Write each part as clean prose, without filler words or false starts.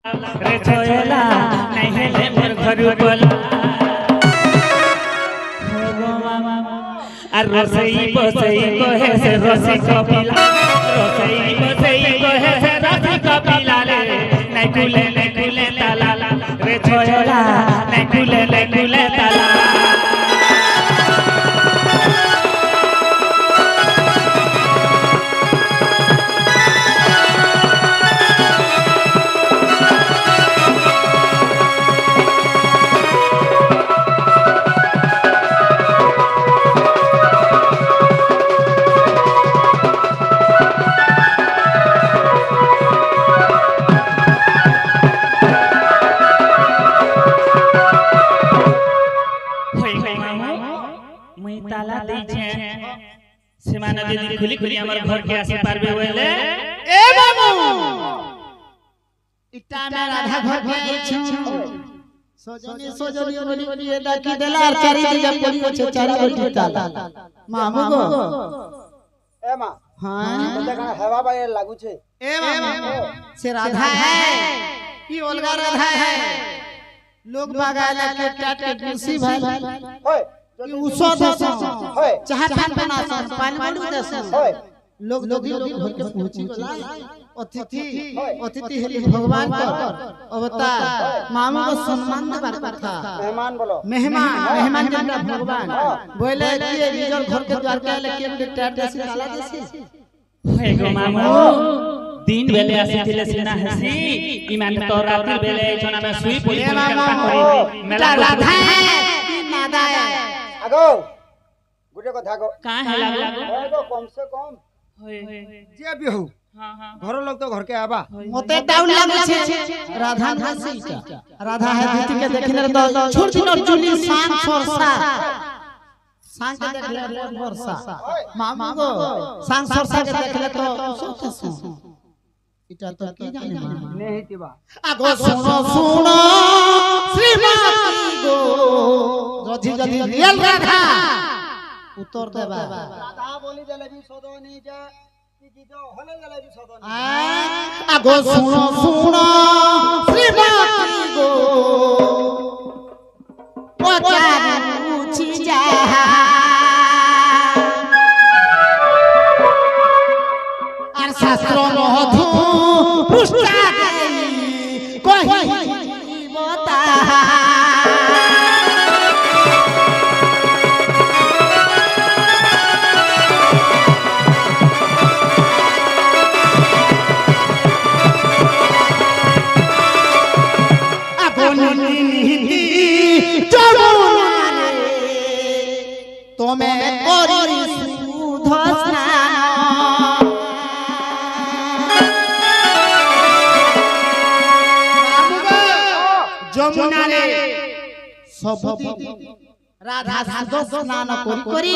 रे छोयला नहीं हेले मोर घरु बोला আর রসই বসই কহে সে রসি কপিলা রসই বসই কহে সে রসি কপিলা রে নাই কুলে তালা রে ছোয়লা নাই কুলে তালা ताला दै छे सीमाना दीदी खुली खुली हमर घर के आसे पारबे होले ए बाबू इटा में राधा घर के आई छु सजनी बोली ए डाकी देला चारी दिया पड़ी छे चारी ओटी ताला मामू गो ए मां हां देखा हवा बाय लागू छे ए मामू से राधा है की ओलगा राधा है लोग भागाला के टाट के कुर्सी भाई होय उसो दस होय चाह पान बना पानी बड़ू दस होय लोग घर के पहुंची गला अतिथि हेली भगवान कर अवतार मामू को सम्मान देबार कथा मेहमान बोलो मेहमान जन्ना भगवान बोले कि निजर घर के द्वार के लेके टाट देसी ताला देसी होय गो मामू दिन बेले आसीथिले सिना हसी ईमान तो रात्रि बेले छना में सुई पड़ी कल्पना करी मेला राधा की नादा आगो गुटे कथा को का है लागो होय गो कम से कम होय जे भी हो हां हां घर लोग तो घर के आबा मोते डाउन लागे छे राधा हसी राधा है दीदी के देखने तो छोट छोट चुली सांग सरसा सांग के देखले वर्षा मामू गो सांग सरसा के देखले तो सो इटा तो की जाने मामा नहीं तिबा आगो सुनो श्रीमती गो जदी रियल राधा उत्तर देबा राधा बोली देले भी सदनी जा की जो होले देले भी सदनी आगो सुनो श्रीमती गो पचारू जा আর শাস্ত্র মধু পুষ্টা কহিবতা তুমি করি শুদ্ধ স্নান যমুনা রে সবদি রাধা শুদ্ধ স্নান করি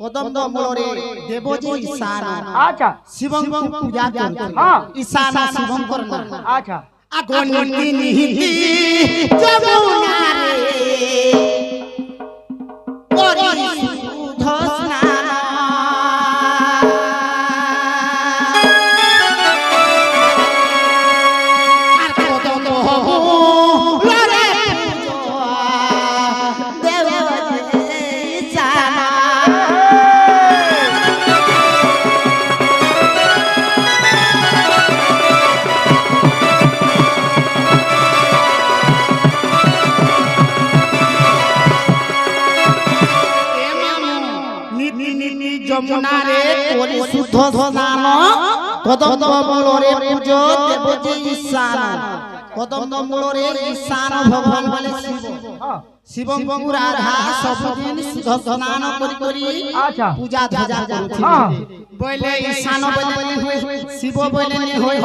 কদম্ব মূলরে দেবজি ঈশান আচ্ছা শিবং পূজা করতে ঈশান শিবং করনা আচ্ছা আগনি নিহিতি যমুনা রে করি শুদ্ধ স্নান আর কদম্ব লরে দেবজি ঈশান যমুনা রে করি শুদ্ধ স্নান কদম্ব মূলরে পূজো দেবজি ঈশান কদম্ব মূলরে ঈশান ভগবান বলে শিব শিবং রাধা সবদিন শুদ্ধ স্নান করি আচ্ছা পূজা ধ্বজা করুছি বলে ঈশান বলে হই শিব বলে নি হই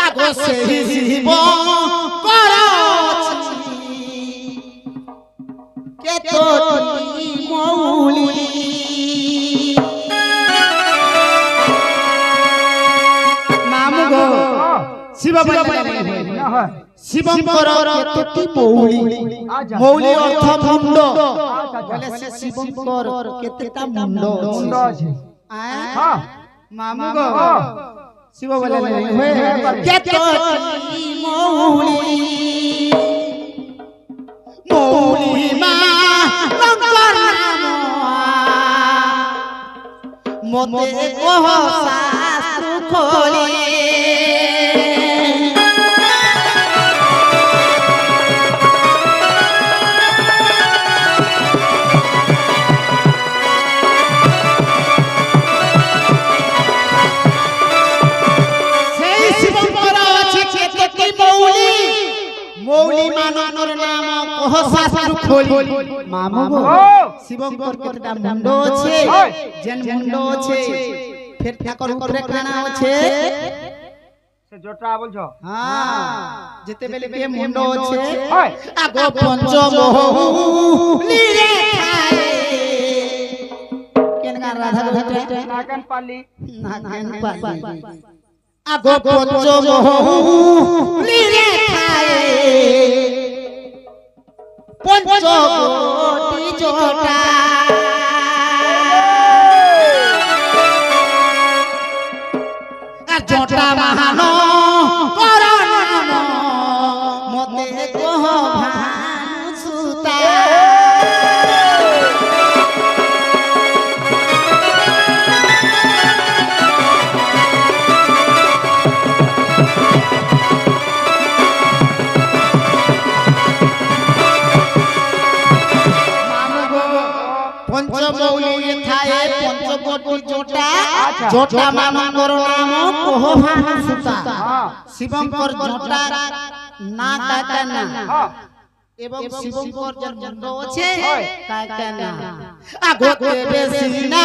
আগো সেই শিব করছি কেতটি মৌলি শিব শিবঙ্কর কেতটি মৌলি মৌলি অর্থ মুন্ড বলে সে শিবঙ্কর কেতেটা মুন্ড আছে হ্যাঁ মামু গো শিব বলে কেতটি মৌলি মতে কহ শাস্ত্র খোলে মৌলি মানবর নাম কহ শাস্ত্র খোলি মামু গো শিবঙ্কর কেতটা মুন্ড আছে যেন মুন্ড আছে ফের ঠাকুর উপরে কানা আছে সে জটা বলছো হ্যাঁ যেতে বেলে কে মুন্ড আছে আগো পঞ্চমহৌলি রে খায় কেন গান রাধা গোবিন্দ নাগান পালি আগো পঞ্চমহৌলি রে খায় পঞ্চকোটি জটা আর জটা মহান কর নাম মতে কহ ভানু সুতা পঞ্চমৌলি থায়ে পঞ্চকোটি জটা জটা মানবর নাম কহ ভানু সুতা শিবঙ্কর জটা না কাটা না এবং শিবঙ্কর যে মুন্ড আছে কাটা না আগতে বেশি না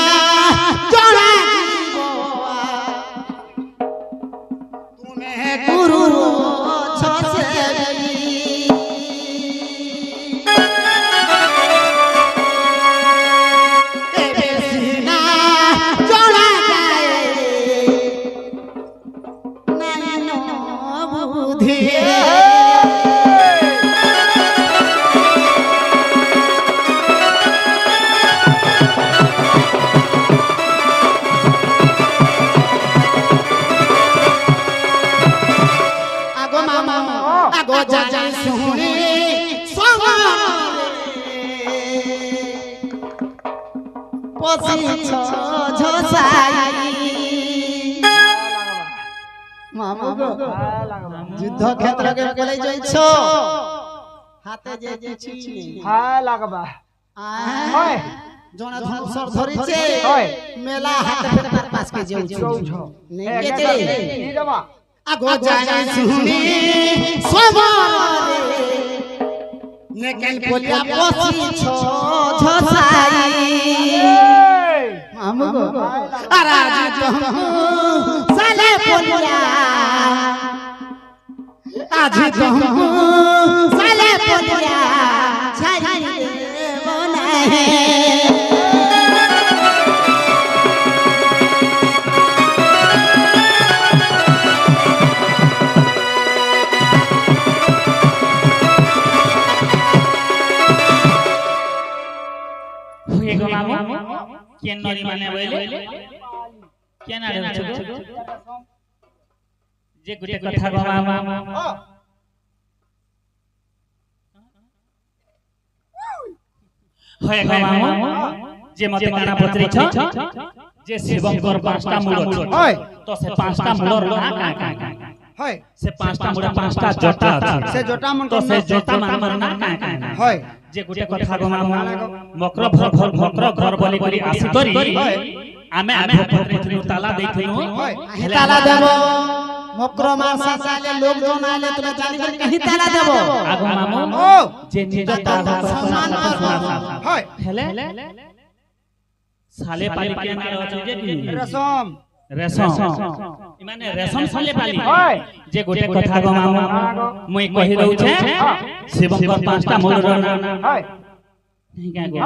জড়া দিব তুমি গুরু ছছে যুদ্ধ ক্ষেত্রকে বলে যাইছ হাতে যে চিঠি হ্যাঁ লাগবা হয় জনা ধনুষর ধরিছে মেলা হাতে তার পাশকে যাউছ নেকেছে কি দেবা আগো যাই শুনি সবারে নেকেন বলিয়া পছিছ ঝসাই মামু গো আরাজ তহু সালে বলিয়া আজ তহু সালে বলিয়া ছাড়ি দেব নাহি हुए गो मामू केन नरी माने बोले केन आरे छ जे गुटे कथा गो मामू हुए गो मामू जे मते काना पत्री छ जे शिवंकर पांचटा मूल হয় तो से पांचटा मूल ना का হয় से पांचटा मूल पांचटा जटा সে জটা মন तो से जटा मान ना का হয় जे गुटे कथा गो मामू मकर भकर घर बोली करी आसी करी आमे पत्री ताला देखिनु ताला देव मकर मास साले लोग जोन आले तुमे जानि कर कहीं ताला देव आगो मामू ও जे निजता सम्मान হয় हेले साले पाली के नाम আছে যে কি রসম रेशम इमाने रेशम साले पाली হয় जे गोटे कथा गो मामू मुई कहि रहउ छे शिवंकर पांचटा मूल হয় नहीं का गो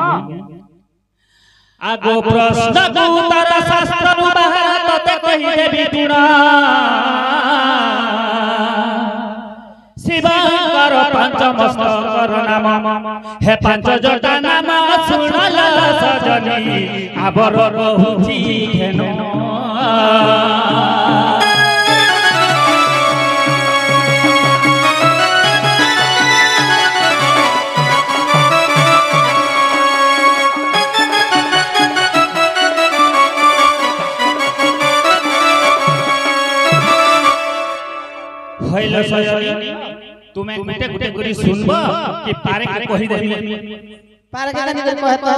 आगो प्रश्न उत्तर शास्त्र नु बाहर तते कहि देबी तुणा शिवंकर पंचमस्तकर नाम हे पांच जटा नाम सुनल सजनी आबर रहुची घेनो ସଜନି ତୁମେ ଗୁଟେ ଗୁଟେ କରି ଶୁନବ କି ପାରେ କେ କହି ଦେବି पार के नहीं कहे तो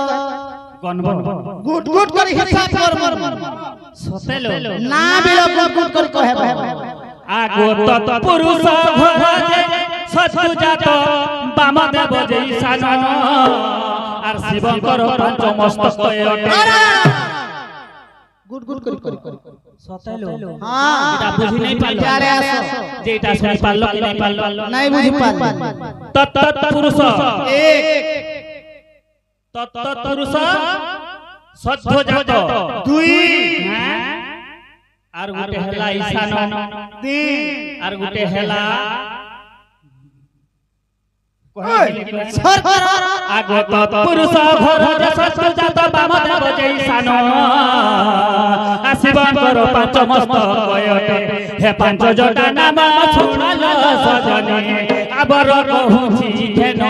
गनब गुट गुट कर हिसाब कर मर सतेलो ना बिलो गुट गुट कर कहे आगो तत पुरुष घर जे सतु जात बामदेव जे साजन आर शिवकर पंच मस्तक गुट गुट कर सतेलो हां এটা বুঝি নাই পারলো আরে আসো যে এটা শুনি পারলো কি নাই পারলো नहीं बुझी पाल तत पुरुष एक तत पुरुष सत्व जात दुई आर गुटे हेला ईशान तीन आर गुटे हेला सर आगो तत पुरुष घर सत्व जात बामदेव जे ईशान शिवकर पांच मस्तक कयटे हे पांच जटा नाम सुनल सजनी आबर कहूची घेन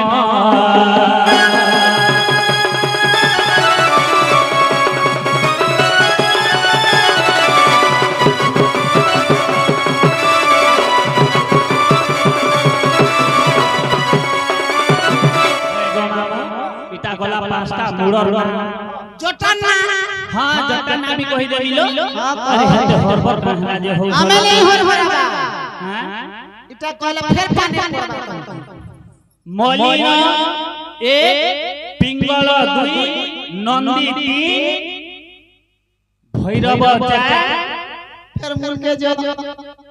इटा गला पांचटा मुड़र जटना हां जटना भी कहि देबिलो अरे हते हरबर कहना जे हो आमे नहीं हर हां इटा कहले फेर पानी मलिन एक पिंगल दुई नंदी तीन भैरव चार फिर मुल के जो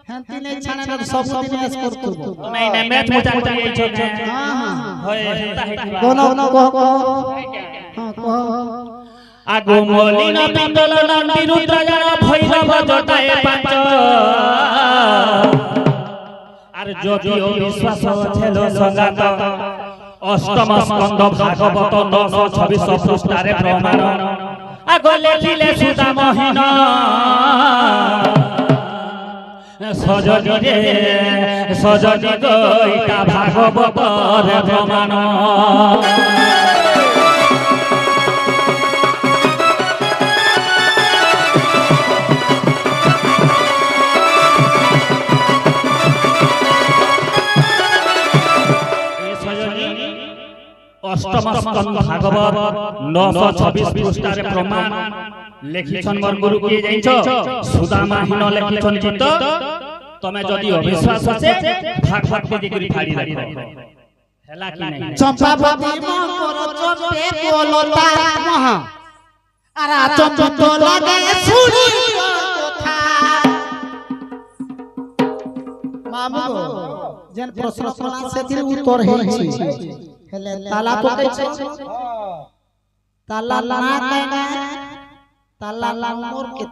हंती नहीं छाने तो सब दिन मैच करतो नहीं नहीं मैच मुचा मुचा ये छोड़ हां होय होता है दोनों कहो हां कहो आगो मलिन पिंगल नंदी रुद्र जन भैरव जटाए पांच आर ज्योतिओ विश्वास छेलो संगात अष्टम स्कंद भागवत 926 पृष्ठारे प्रमाण आगो लेखिले सुदा मोहिन सजनी रे सजनी गईता भागवत रे प्रमाण अष्टम स्कंद भागवत 926 पृष्ठारे प्रमाण लेखिछन मोर गुरु किए जाइछो सुदामाहीन लेखिछन चित्त तमे जदी अविश्वास আছে भागवत के दिगरी फाड़ी राखो हेला कि नहीं चंपावती मकर चपे बोलता महा आरा चंपत लागे सुनी কথা मामू जेन प्रश्न सुना सेतिर उत्तर हेछि हेले ताला पकै छै ताला ना कहना ताला मोर के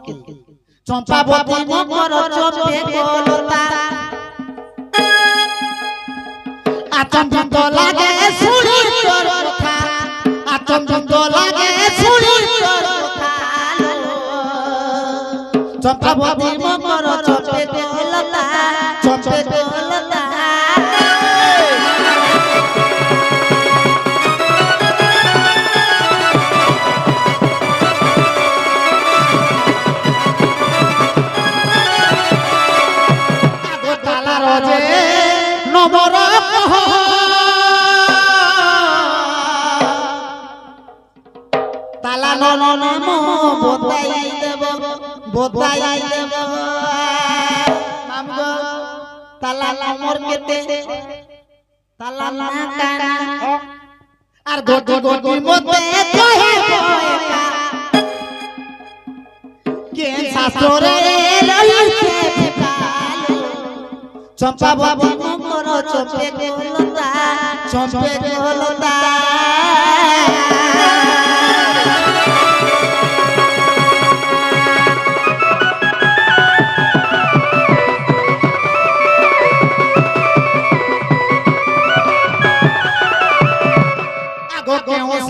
चंपावती मकर चपे बोलता आचंबित लागे सुनी तोर কথা आचंबित लागे सुनी तोर কথা चंपावती मकर चपे बोलता चपे बोलता ताला नो नो नो बताई देब मामगो ताला मोर केते ताला ना काना আর গোটি গোটি মতে কহে কয়কা কে শাস্ত্রে লইছে ফিকালো চম্পা বাবু মকর চপে গোলতা চপে গোলতা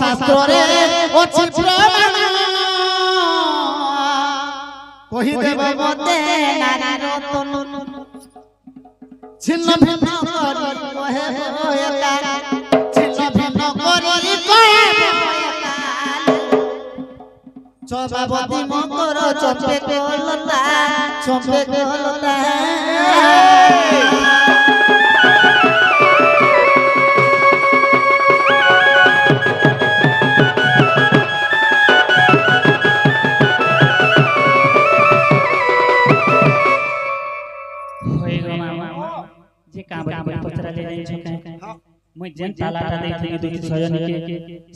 শাস্ত্রে অছি প্রমাণ কহি দেব মতে নারী রতন ছিন্ন ভিন্ন করি কহে একা ছিন্ন ভিন্ন করি কহে একা সভাপতি মকর চম্পে কলতা চম্পে কলতা जे काबरी बड़ी पचरा ले जाई छ काहे मैं जेन तालाटा देखि दुई सजन के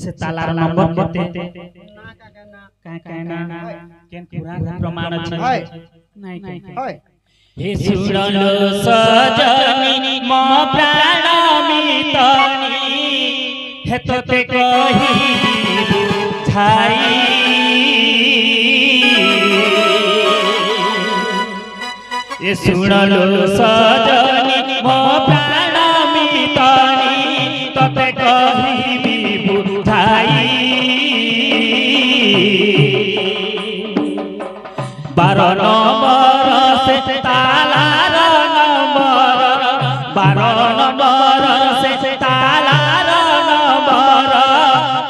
से तालार नंबर कते ना काका ना काहे ना केन पुराण प्रमाण छ नाही काहे हे सुनलो सजनी म प्राण मितनी हेतते कहि बुझाई ये सुनलो सजनी मो प्राण मितनी तते कहिबी बुझाई 12 नंबर से तालार नंबर 12 नंबर से तालार नंबर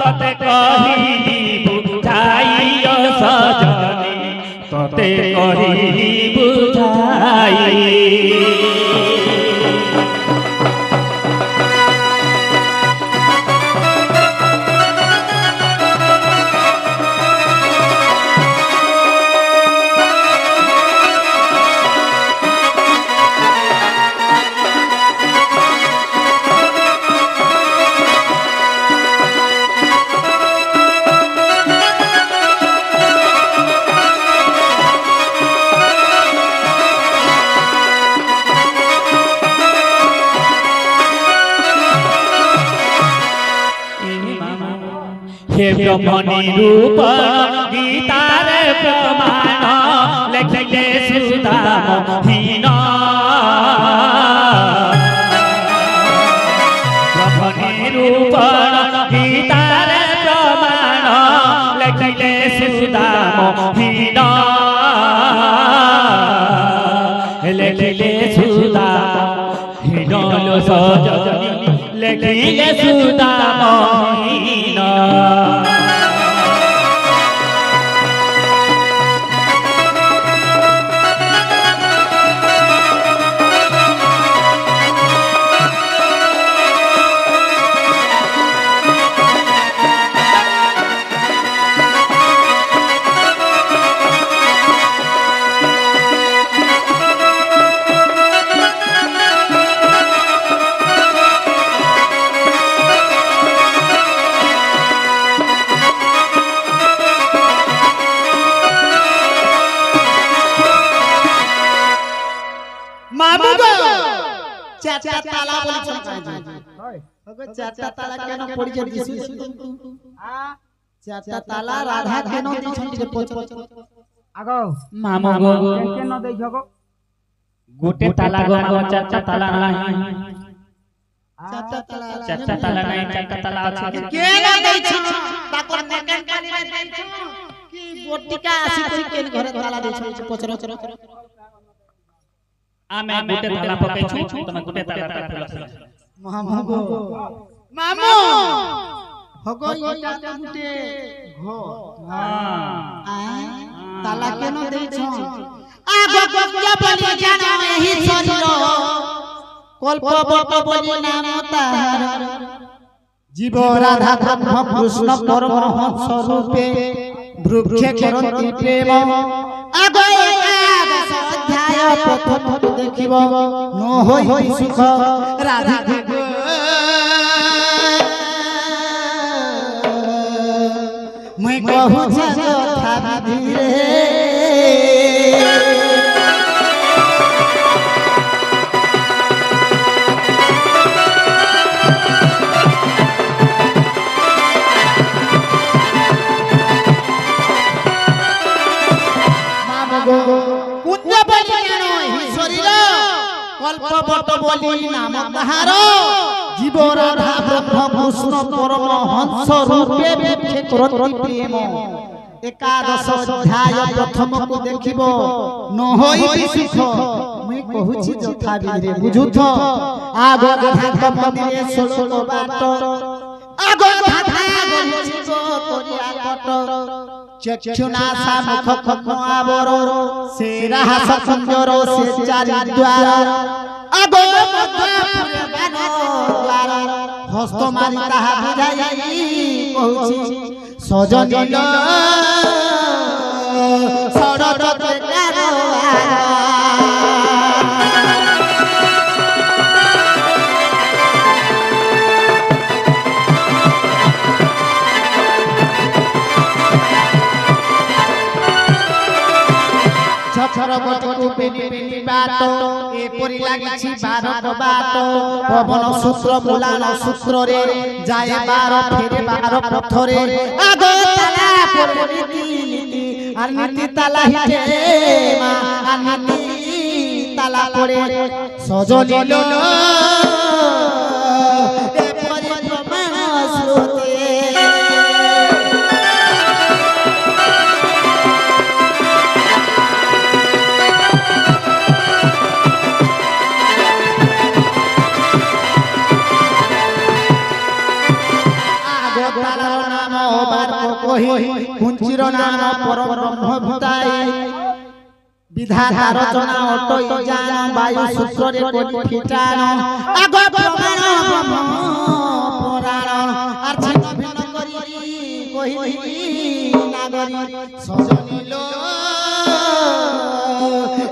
तते कहिबी बुझाई ओ सजनी तते कहिबी बुझाई हे ब्रह्मणि रूप गीतार प्रमाण लेखले सुदामहीन ब्रह्मणि रूप गीतार प्रमाण लेखले सुदामहीन लेखले सुदामहीन लो सजनी लेखले सुदामहीन চারটা তালা বলেছেন ওকে চারটা তালা কেন পড়িয়ে দিছিস চারটা তালা রাধা কেন দিছেন যে আগো মামা গো কেন দেই জগো গোটে তালা গো মামা চারটা তালা নাই চারটা তালা নাই চারটা তালা আছে কেন দিছেন তাকর নেকেন পালিরে দিছেন কি বটিকা আসি কই কেন ঘরে তালা দিছেন পচর आमे गोटे ताला पकाई छु तमे गोटे तालाटा खुलस मामू मामू हगो इटा गुटे घो हां ताला केन देई छ आगो गप्या बलि जानो एही शरीर कल्प बट बलि नाम ताहार जीव राधा ब्रह्म कृष्ण परमहंस रूपे वृक्ष करंति प्रेम आगो एकादश अध्याय प्रथम देखिब न होई सुख राधा मैं कहूँ था धीरे कल्पवट बोली नाम ताहार जीव राधा ब्रह्म कृष्ण परमहंस रूपे व्याख्या करति प्रेम एकादश अध्याय प्रथम को देखिबो न होई सुख मैं कहूछि जथा बिरे बुझुथ आगो राधा मंदिरे सोलो बाट आगो राधा गलिछि को करिया कट চক্ষুনাশা মুখ কমআবর সে রাহাস কুঞ্জর সে চারি দ্বার আগো মধ্যপুরে বানদ্বার হস্ত মারি তাহা বুঝাই কহুছি সজনীল সড়কে কারোয়া ছছর বটকু বেনি বেনি বাত এপরি লাগিছি বারক বাত পবন সূত্র মূলান সূত্রে যায় বার ফেরে বার পথরে আগো তালা পরে নীতি নীতি আর নীতি তালা হিতে মা আর নীতি তালা পরে সজনীল এপরি প্রমাণ শ্রুতে কুঞ্চির নাম পরম ব্রহ্মভূতাই বিধাতা রচনা অটই জান বায়ু সূত্রে কোটি ফিটান আগ প্রমাণ ব্রহ্ম পুরাণ আর ছিন্ন ভিন্ন করি কহিলি নাগরি সজনীল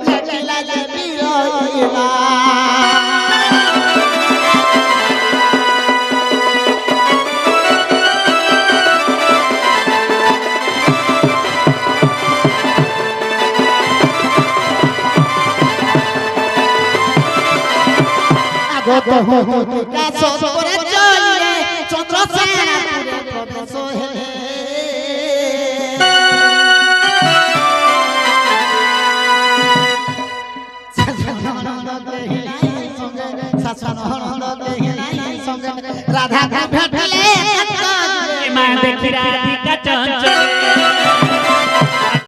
লেখিলা যে বিরহিলা কাছ করে চলে চন্দ্রসেনাপুরে প্রবেশ হেলে রাধা ভেটলে মা দেখি রাধিকা চঞ্চল